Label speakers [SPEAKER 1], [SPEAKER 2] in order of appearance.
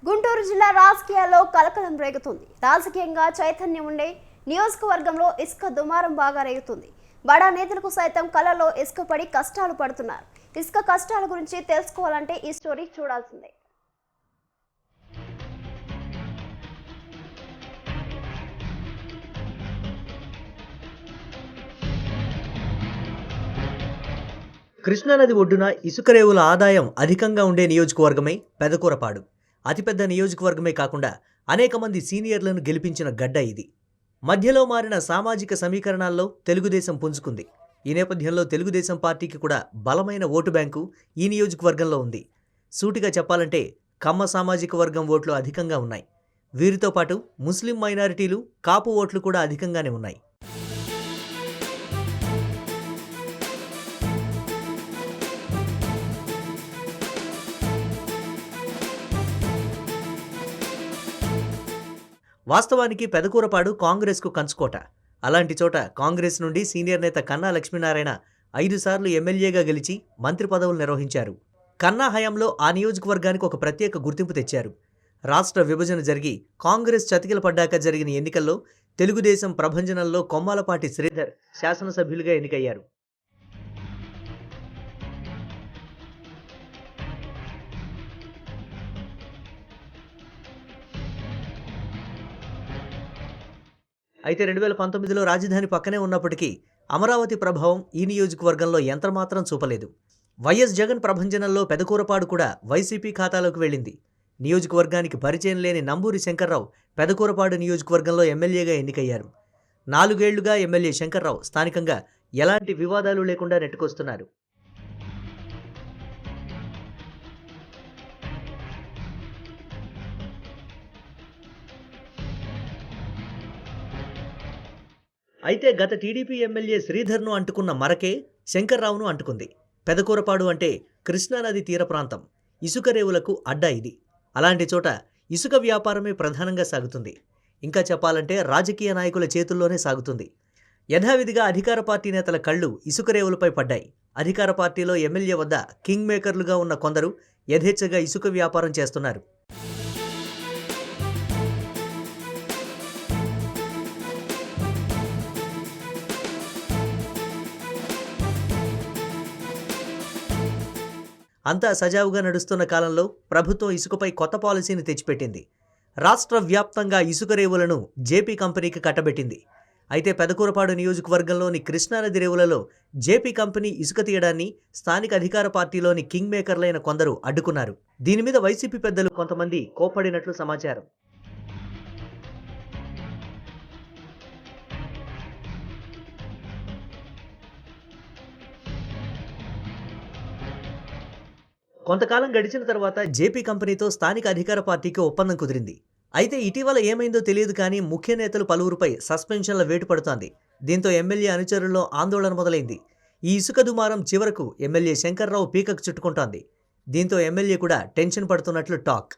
[SPEAKER 1] గుంటూరు జిల్లా రాజకీయాల్లో కలకలం రేగుతుంది. రాజకీయంగా చైతన్యం ఉండే నియోజకవర్గంలో ఇసుక దుమారం బాగా రేగుతుంది. బడా నేతలకు సైతం కళ్ళలో ఇసుక పడి కష్టాలు పడుతున్నారు. ఇసుక కష్టాల గురించి తెలుసుకోవాలంటే ఈ స్టోరీ చూడాల్సిందే.
[SPEAKER 2] కృష్ణానది ఒడ్డున ఇసుక రేవుల ఆదాయం అధికంగా ఉండే నియోజకవర్గమే పెదకూరపాడు. అతిపెద్ద నియోజకవర్గమే కాకుండా అనేక మంది సీనియర్లను గెలిపించిన గడ్డ ఇది. మధ్యలో మారిన సామాజిక సమీకరణాల్లో తెలుగుదేశం పుంజుకుంది. ఈ నేపథ్యంలో తెలుగుదేశం పార్టీకి కూడా బలమైన ఓటు బ్యాంకు ఈ నియోజకవర్గంలో ఉంది. సూటిగా చెప్పాలంటే కమ్మ సామాజిక వర్గం ఓట్లు అధికంగా ఉన్నాయి. వీరితో పాటు ముస్లిం మైనారిటీలు, కాపు ఓట్లు కూడా అధికంగానే ఉన్నాయి. వాస్తవానికి పెదకూరపాడు కాంగ్రెస్కు కంచుకోట. అలాంటి చోట కాంగ్రెస్ నుండి సీనియర్ నేత కన్నా లక్ష్మీనారాయణ 5 సార్లు ఎమ్మెల్యేగా గెలిచి మంత్రి పదవులు నిర్వహించారు. కన్నా హయాంలో ఆ నియోజకవర్గానికి ఒక ప్రత్యేక గుర్తింపు తెచ్చారు. రాష్ట్ర విభజన జరిగి కాంగ్రెస్ చతికిల పడ్డాక జరిగిన ఎన్నికల్లో తెలుగుదేశం ప్రభంజనంలో కొమ్మాలపాటి శ్రీధర్ శాసనసభ్యులుగా ఎన్నికయ్యారు. అయితే 2019లో రాజధాని పక్కనే ఉన్నప్పటికీ అమరావతి ప్రభావం ఈ నియోజకవర్గంలో ఎంతమాత్రం చూపలేదు. వైఎస్ జగన్ ప్రభంజనంలో పెదకూరపాడు కూడా వైసీపీ ఖాతాలోకి వెళ్ళింది. నియోజకవర్గానికి పరిచయం లేని నంబూరి శంకర్రావు పెదకూరపాడు నియోజకవర్గంలో ఎమ్మెల్యేగా ఎన్నికయ్యారు. 4 ఏళ్లుగా ఎమ్మెల్యే శంకర్రావు స్థానికంగా ఎలాంటి వివాదాలు లేకుండా నెట్టుకొస్తున్నారు. అయితే గత టీడీపీ ఎమ్మెల్యే శ్రీధర్ను అంటుకున్న మరకే శంకర్రావును అంటుకుంది. పెదకూరపాడు అంటే కృష్ణానది తీర ప్రాంతం, ఇసుక రేవులకు అడ్డా ఇది. అలాంటి చోట ఇసుక వ్యాపారమే ప్రధానంగా సాగుతుంది. ఇంకా చెప్పాలంటే రాజకీయ నాయకుల చేతుల్లోనే సాగుతుంది. యథావిధిగా అధికార పార్టీ నేతల కళ్ళు ఇసుక రేవులపై పడ్డాయి. అధికార పార్టీలో ఎమ్మెల్యే వద్ద కింగ్ మేకర్లుగా ఉన్న కొందరు యథేచ్ఛగా ఇసుక వ్యాపారం చేస్తున్నారు. అంతా సజావుగా నడుస్తున్న కాలంలో ప్రభుత్వం ఇసుకపై కొత్త పాలసీని తెచ్చిపెట్టింది. రాష్ట్ర వ్యాప్తంగా ఇసుక రేవులను జేపీ కంపెనీకి కట్టబెట్టింది. అయితే పెదకూరపాడు నియోజకవర్గంలోని కృష్ణానది రేవులలో జేపీ కంపెనీ ఇసుక తీయడాన్ని స్థానిక అధికార పార్టీలోని కింగ్ మేకర్లైన కొందరు అడ్డుకున్నారు. దీని మీద వైసీపీ పెద్దలు కొంతమంది కోప్పడినట్లు సమాచారం. కొంతకాలం గడిచిన తర్వాత జేపీ కంపెనీతో స్థానిక అధికార పార్టీకి ఒప్పందం కుదిరింది. అయితే ఇటీవల ఏమైందో తెలియదు కానీ ముఖ్య నేతలు పలువురుపై సస్పెన్షన్ల వేటు పడుతోంది. దీంతో ఎమ్మెల్యే అనుచరుల్లో ఆందోళన మొదలైంది. ఈ ఇసుక దుమారం చివరకు ఎమ్మెల్యే శంకర్రావు పీకకు చుట్టుకుంటోంది. దీంతో ఎమ్మెల్యే కూడా టెన్షన్ పడుతున్నట్లు టాక్.